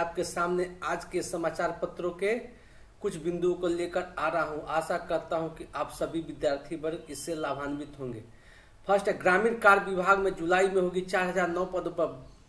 आपके सामने आज के समाचार पत्रों के कुछ बिंदुओं को लेकर आ रहा हूं। आशा करता हूं कि आप सभी विद्यार्थी वर्ग इससे लाभान्वित होंगे। फर्स्ट है, ग्रामीण कार्य विभाग में जुलाई में होगी 4009 पदों पर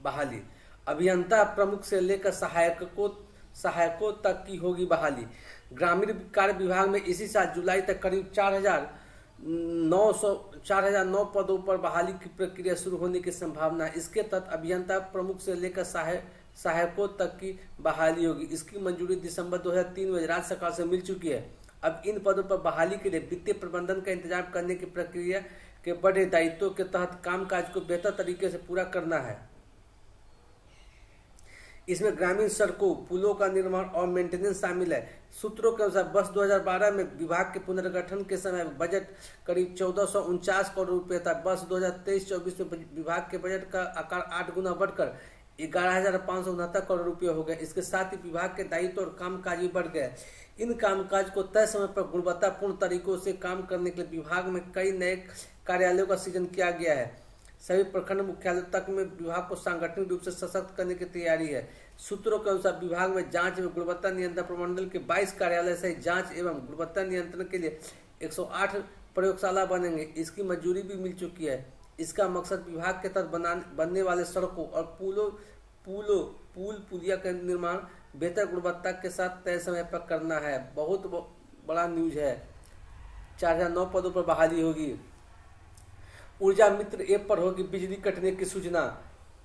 बहाली। अभियंता प्रमुख से लेकर सहायकों तक की होगी बहाली। ग्रामीण कार्य विभाग में इसी साल जुलाई तक करीब 4009 पदों पर बहाली की प्रक्रिया शुरू होने की संभावना है। इसके तहत अभियंता प्रमुख से लेकर सहायकों तक की बहाली होगी। इसकी मंजूरी दिसंबर 2003 में राज्य सरकार से मिल चुकी है। अब इन पदों पर बहाली के लिए वित्तीय प्रबंधन का इंतजाम करने की प्रक्रिया के बड़े दायित्वों के तहत कामकाज को बेहतर तरीके से पूरा करना है। इसमें ग्रामीण सड़कों, पुलों का निर्माण और मेंटेनेंस शामिल है। सूत्रों के अनुसार वर्ष 2012 में विभाग के पुनर्गठन के समय बजट करीब 1449 करोड़ रुपए था। वर्ष 2023-24 में विभाग के बजट का आकार 8 गुना बढ़कर 11,569 करोड़ रुपए हो गए। इसके साथ ही विभाग के दायित्व और कामकाज भी बढ़ गए। इन कामकाज को तय समय पर गुणवत्तापूर्ण तरीकों से काम करने के लिए विभाग में कई नए कार्यालयों का सृजन किया गया है। सभी प्रखंड मुख्यालय तक में विभाग को सांगठनिक रूप से सशक्त करने की तैयारी है। सूत्रों के अनुसार विभाग में जांच एवं गुणवत्ता नियंत्रण प्रमंडल के 22 कार्यालय सहित जांच एवं गुणवत्ता नियंत्रण के लिए 108 प्रयोगशाला बनेंगे। इसकी मंजूरी भी मिल चुकी है। इसका मकसद विभाग के तहत बनने वाले सड़कों और पुलिया का निर्माण बेहतर गुणवत्ता के साथ तय समय पर करना है। बहुत बड़ा न्यूज है। 4009 पदों पर बहाली होगी। ऊर्जा मित्र ऐप पर होगी बिजली कटने की सूचना।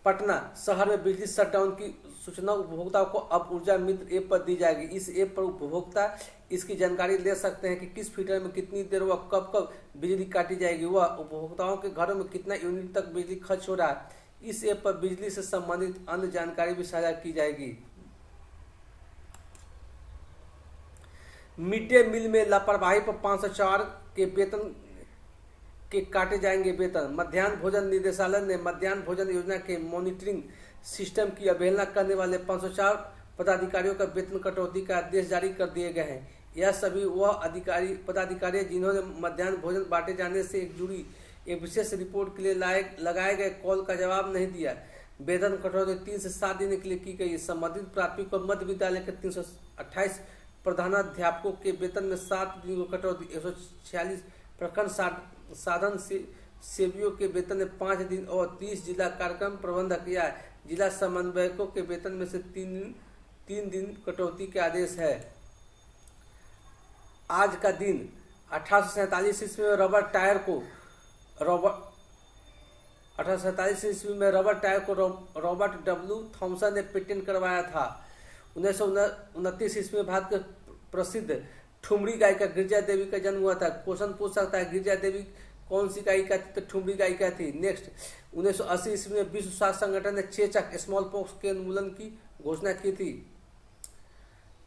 पटना शहर में बिजली शटडाउन की सूचना उपभोक्ताओं को अब ऊर्जा मित्र ऐप पर दी जाएगी। इस ऐप पर उपभोक्ता इसकी जानकारी ले सकते हैं कि किस फीडर में कितनी देर व कब बिजली काटी जाएगी, वह उपभोक्ताओं के घरों में कितना यूनिट तक बिजली खर्च हो रहा है। इस ऐप पर बिजली से संबंधित अन्य जानकारी भी साझा की जाएगी। मिड डे मील में लापरवाही पर 504 के वेतन के काटे जाएंगे वेतन। मध्याह्न भोजन निदेशालय ने मध्याह्न भोजन योजना के मॉनिटरिंग सिस्टम की अवहेलना करने वाले 504 पदाधिकारियों का वेतन कटौती का आदेश जारी कर दिए गए हैं। यह सभी वह पदाधिकारी जिन्होंने मध्याह्न भोजन बांटे जाने से जुड़ी एक विशेष रिपोर्ट के लिए लगाए गए कॉल का जवाब नहीं दिया। वेतन कटौती 3 से 7 दिन के लिए की गई। संबंधित प्राथमिक और मध्य विद्यालय के 328 प्रधानाध्यापकों के वेतन में 7 दिन को कटौती। 146 प्रखंड साधन सेवियों के वेतन में 5 दिन और 30 जिला कार्यक्रम प्रबंधक या जिला समन्वयकों के वेतन में से 3 दिन कटौती के आदेश है। आज का दिन 1847 ईस्वी में रबर टायर को रॉबर्ट डब्ल्यू थॉमसन ने पेटेंट करवाया था। 1929 ईस्वी में भारत के प्रसिद्ध ठुमरी गायिका गिरिजा देवी का जन्म हुआ था। क्वेश्चन पूछ सकता है गिरिजा देवी कौन सी गायिका थी, तो ठुमरी गायिका थी। नेक्स्ट, 1980 ईस्वी में विश्व स्वास्थ्य संगठन ने चेचक स्मॉल पॉक्स के उन्मूलन की घोषणा की थी।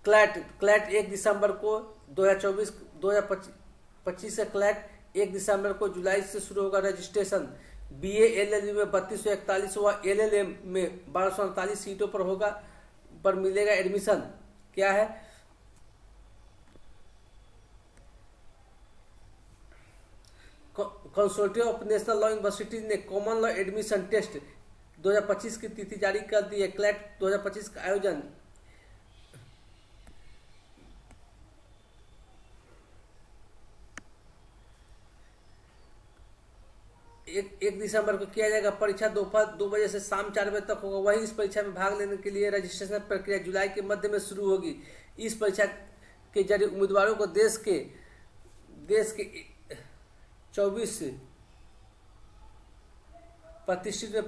क्लैट 1 दिसंबर को 2025 से क्लैट 1 दिसंबर को जुलाई से शुरू होगा रजिस्ट्रेशन। BA LLB में 3241 व LLM में 1248 सीटों पर मिलेगा एडमिशन। क्या है? Consortium of national law universities ने कॉमन लॉ एडमिशन टेस्ट 2025 की तिथि जारी कर दी है। क्लैट 2025 का आयोजन 1 दिसंबर को किया जाएगा। परीक्षा दोपहर 2 बजे से शाम 4 बजे तक होगा। वहीं इस परीक्षा में भाग लेने के लिए रजिस्ट्रेशन प्रक्रिया जुलाई के मध्य में शुरू होगी। इस परीक्षा के जरिए उम्मीदवारों को देश के 24 प्रतिष्ठित में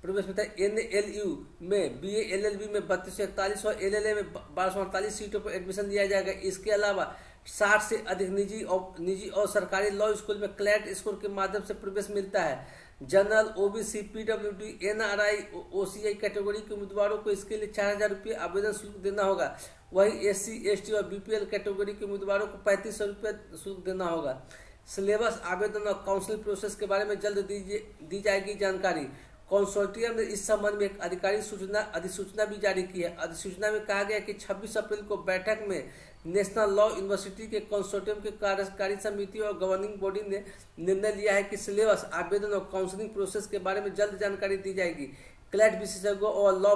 प्रवेश मिलता है। NLU में BA LLB में 3241 और LLA में 1248 सीटों पर एडमिशन दिया जाएगा। इसके अलावा 60 से अधिक निजी और सरकारी लॉ स्कूल में क्लैट स्कोर के माध्यम से प्रवेश मिलता है। General, OBC, PWD, NRI, OCI category के उम्मीदवारों को इसके लिए 4,000 रुपये आवेदन शुल्क देना होगा। वहीं SC, ST और BPL कैटेगरी के उम्मीदवारों को 3500 रुपये शुल्क देना होगा। सिलेबस, आवेदन और काउंसलिंग प्रोसेस के बारे में जल्द दी जाएगी जानकारी। कंसोर्टियम ने इस संबंध में एक अधिसूचना भी जारी की है। अधिसूचना में कहा गया कि 26 अप्रैल को बैठक में नेशनल लॉ यूनिवर्सिटी के कंसोर्टियम के कार्यकारी समिति और गवर्निंग बॉडी ने निर्णय लिया है कि सिलेबस, आवेदन और काउंसलिंग प्रोसेस के बारे में जल्द जानकारी दी जाएगी। क्लैट विशेषज्ञों और लॉ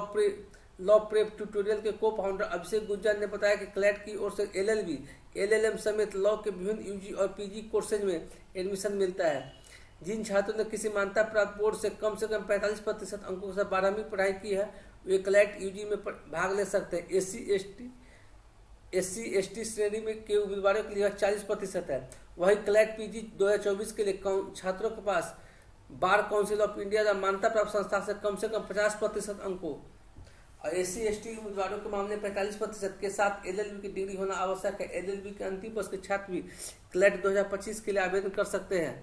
लॉ प्रेप ट्यूटोरियल के को फाउंडर अभिषेक गुज्जर ने बताया कि क्लैट की ओर से LLB, LLM समेत लॉ के विभिन्न यूजी और पीजी कोर्सेज में एडमिशन मिलता है। जिन छात्रों ने किसी मान्यता प्राप्त बोर्ड से कम 45% अंकों के साथ 12वीं पढ़ाई की है वे क्लैट यूजी में भाग ले सकते हैं। SC/ST श्रेणी में के उम्मीदवारों के लिए 40% है। वही क्लैट पीजी 2024 के लिए छात्रों के पास बार काउंसिल ऑफ इंडिया या मान्यता प्राप्त संस्था से कम 50% अंकों और SC/ST उम्मीदवारों के मामले 45% के साथ LLB की डिग्री होना आवश्यक है। LLB के अंतिम वर्ष के छात्र भी क्लैट 2025 के लिए आवेदन कर सकते हैं।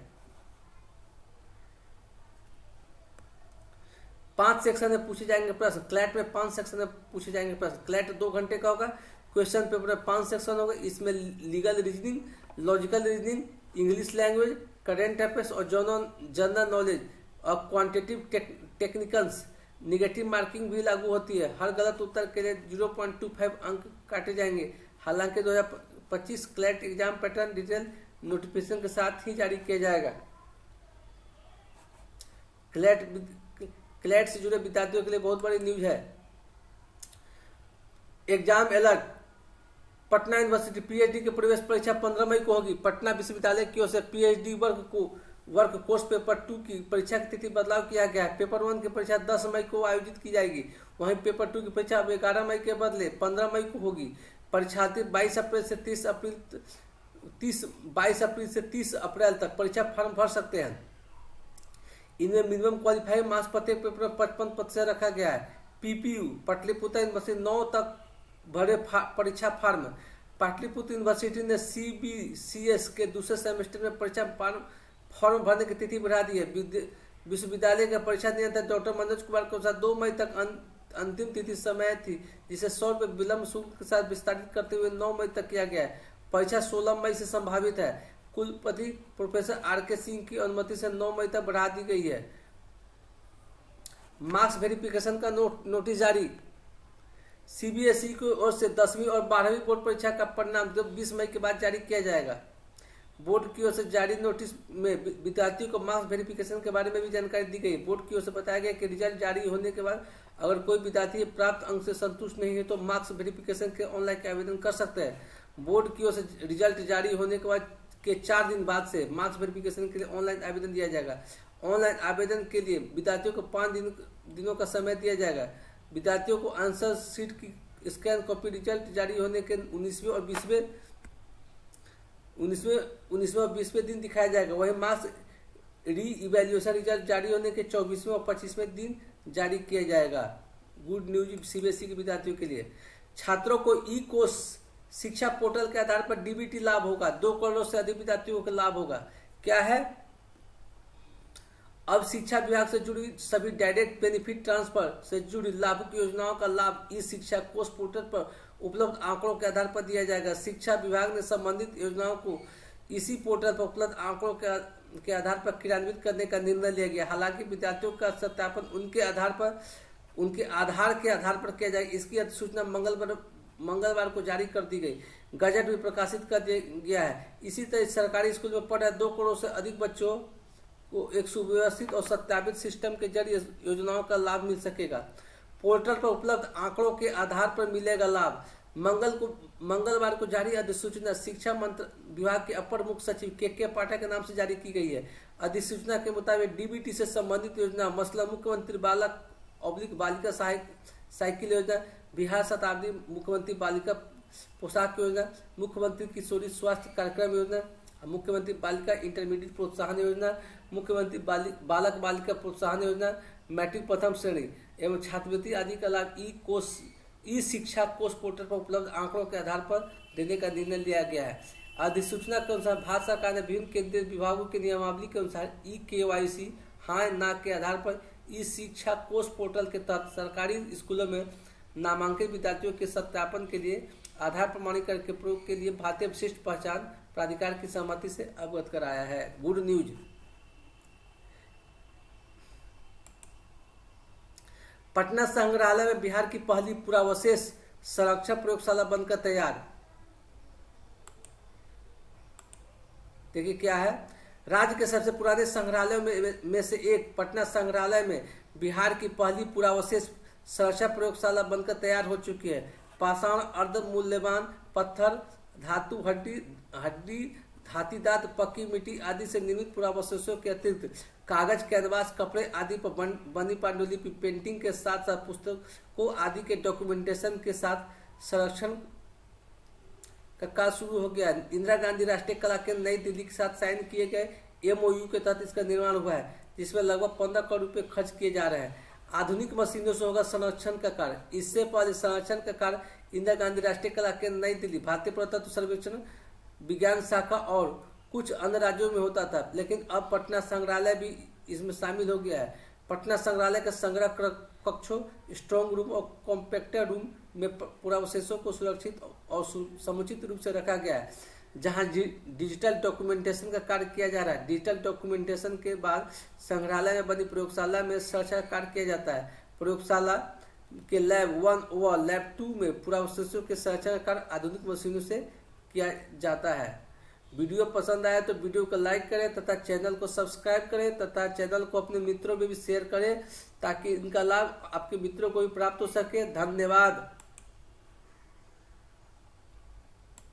5 सेक्शन में पूछे जाएंगे प्रश्न। क्लैट में 5 सेक्शन में पूछे जाएंगे प्रश्न। क्लैट 2 घंटे का होगा। क्वेश्चन पेपर में 5 सेक्शन होगा। इसमें legal reasoning, logical reasoning, English language, current affairs और जनरल नॉलेज और क्वांटिटेटिव टेक्निकल्स। निगेटिव मार्किंग भी लागू होती है। हर गलत उत्तर के लिए 0.25 अंक काटे जाएंगे। हालांकि 2025 CLAT exam pattern detail notification के साथ ही जारी किया जाएगा। क्लैट से जुड़े विद्यार्थियों के लिए बहुत बड़ी न्यूज है। Exam alert. Patna university PhD की प्रवेश परीक्षा 15 मई को होगी। पटना विश्वविद्यालय की ओर से पीएचडी वर्ग कोर्स पेपर 2 की परीक्षा की तिथि बदलाव किया गया है। पेपर 1 की परीक्षा 10 मई को आयोजित की जाएगी। वहीं पेपर 2 की परीक्षा अब 11 मई के बदले 15 मई को होगी। परीक्षार्थी 22 अप्रैल से 30 अप्रैल तक परीक्षा फॉर्म भर सकते हैं। इनमें मिनिमम क्वालिफाइंग मार्क्स प्रत्येक पेपर में 55% रखा गया है। PPU पाटलिपुत्र यूनिवर्सिटी 9 तक भरे परीक्षा फॉर्म। पाटलिपुत्र यूनिवर्सिटी ने CBCS के दूसरे सेमेस्टर में परीक्षा फॉर्म भरने की तिथि बढ़ा दी है। विश्वविद्यालय के परीक्षा नियंत्रक डॉक्टर मनोज कुमार के अनुसार 2 मई तक अंतिम तिथि समय थी, जिसे 100 रुपये विलम्ब शुल्क के साथ विस्तारित करते हुए 9 मई तक किया गया है। परीक्षा 16 मई से संभावित है। कुलपति प्रोफेसर RK सिंह की अनुमति से 9 मई तक बढ़ा दी गई है। मार्क्स वेरिफिकेशन का नोटिस जारी। CBSE की ओर से 10वीं और 12वीं बोर्ड परीक्षा का परिणाम 20 मई के बाद जारी किया जाएगा। बोर्ड की ओर से जारी नोटिस में विद्यार्थियों को मार्क्स वेरिफिकेशन के बारे में भी जानकारी दी गई। बोर्ड की ओर से बताया गया कि रिजल्ट जारी होने के बाद अगर कोई विद्यार्थी प्राप्त अंक से संतुष्ट नहीं है तो मार्क्स वेरिफिकेशन के ऑनलाइन के आवेदन कर सकते हैं। बोर्ड की ओर से रिजल्ट जारी होने के बाद के 4 दिन बाद से मार्क्स वेरिफिकेशन के लिए ऑनलाइन आवेदन दिया जाएगा। ऑनलाइन आवेदन के लिए विद्यार्थियों को 5 दिनों का समय दिया जाएगा। विद्यार्थियों को आंसर शीट की स्कैन कॉपी रिजल्ट जारी होने के 19वें और 20वें दिन दिखाया जाएगा। वहीं मार्क्स री इवैल्यूएशन रिजल्ट जारी होने के 24वें और 25वें दिन जारी किया जाएगा। गुड न्यूज CBSE के विद्यार्थियों के लिए। छात्रों को ई-कोर्स शिक्षा पोर्टल के आधार पर DBT लाभ होगा। 2 करोड़ से अधिक विद्यार्थियों को लाभ होगा। क्या है? अब शिक्षा विभाग से जुड़ी सभी डायरेक्ट बेनिफिट ट्रांसफर से जुड़ी लाभुक योजनाओं का लाभ ई शिक्षा कोष पोर्टल पर उपलब्ध आंकड़ों के आधार पर दिया जाएगा। शिक्षा विभाग ने संबंधित योजनाओं को इसी पोर्टल पर उपलब्ध आंकड़ों के आधार पर क्रियान्वित करने का निर्णय लिया गया। हालांकि विद्यार्थियों का सत्यापन उनके आधार के आधार पर किया जाएगा। इसकी अधिसूचना मंगलवार को जारी कर दी गई। गजट भी प्रकाशित कर दिया गया है। इसी तरह सरकारी स्कूल में पढ़ रहे 2 करोड़ से अधिक बच्चों को एक सुव्यवस्थित और सत्यापित सिस्टम के जरिए योजनाओं का लाभ मिल सकेगा। पोर्टल पर उपलब्ध आंकड़ों के आधार पर मिलेगा लाभ। मंगलवार को जारी अधिसूचना शिक्षा विभाग के अपर मुख्य सचिव KK पाठक के नाम से जारी की गई है। अधिसूचना के मुताबिक DBT से संबंधित योजना मसला मुख्यमंत्री बालिका साइकिल योजना, बिहार शताब्दी मुख्यमंत्री बालिका पोशाक योजना, मुख्यमंत्री किशोरी स्वास्थ्य कार्यक्रम योजना, मुख्यमंत्री बालिका इंटरमीडिएट प्रोत्साहन योजना, मुख्यमंत्री बालक बालिका प्रोत्साहन योजना, मैट्रिक प्रथम श्रेणी एवं छात्रवृत्ति आदि का लाभ ई शिक्षा कोष पोर्टल पर उपलब्ध आंकड़ों के आधार पर देने का निर्णय लिया गया है। अधिसूचना के अनुसार भारत सरकार ने विभिन्न केंद्रीय विभागों की नियमावली के अनुसार KYC हाँ ना के आधार पर ई शिक्षा कोष पोर्टल के तहत सरकारी स्कूलों में नामांकित विद्यार्थियों के सत्यापन के लिए आधार प्रमाणीकरण के प्रयोग के लिए भारतीय विशिष्ट पहचान प्राधिकार की सहमति से अवगत कराया है। Good news. पटना संग्रहालय में बिहार की पहली पुरावशेष संरक्षण प्रयोगशाला बनकर तैयार। देखिए क्या है। राज्य के सबसे पुराने संग्रहालयों में से एक पटना संग्रहालय में बिहार की पहली पुरावशेष संरक्षण प्रयोगशाला बनकर तैयार हो चुकी है। पाषाण, अर्ध मूल्यवान पत्थर, धातु, हड्डी, हाथीदांत, पक्की मिट्टी आदि से निर्मित पुरावशेषों के अतिरिक्त कागज, कैनवास, कपड़े आदि पर बनी पांडुलिपि, पेंटिंग के साथ साथ पुस्तकों आदि के डॉक्यूमेंटेशन के साथ संरक्षण का कार्य शुरू हो गया। इंदिरा गांधी राष्ट्रीय कला केंद्र नई दिल्ली के साथ साइन किए गए MOU के तहत इसका निर्माण हुआ है, जिसमें लगभग 15 करोड़ रुपए खर्च किए जा रहे हैं। आधुनिक मशीनों से होगा संरक्षण का कार्य। इससे पहले संरक्षण का कार्य इंदिरा गांधी राष्ट्रीय कला केंद्र नई दिल्ली, भारतीय पुरातत्व सर्वेक्षण विज्ञान शाखा और कुछ अन्य राज्यों में होता था, लेकिन अब पटना संग्रहालय भी इसमें शामिल हो गया है। पटना संग्रहालय के संग्रह कक्षों, स्ट्रॉन्ग रूम और कॉम्पैक्टर रूम में पुरावशेषों को सुरक्षित और समुचित रूप से रखा गया है, जहां डिजिटल डॉक्यूमेंटेशन का कार्य किया जा रहा है। डिजिटल डॉक्यूमेंटेशन के बाद संग्रहालय में बनी प्रयोगशाला में संरक्षण कार्य किया जाता है। प्रयोगशाला के लैब 1 व लैब 2 में पुरावशेषों के संरक्षण का कार्य आधुनिक मशीनों से किया जाता है। वीडियो पसंद आया तो वीडियो को लाइक करें तथा चैनल को सब्सक्राइब करें तथा चैनल को अपने मित्रों में भी शेयर करें, ताकि इनका लाभ आपके मित्रों को भी प्राप्त हो सके। धन्यवाद।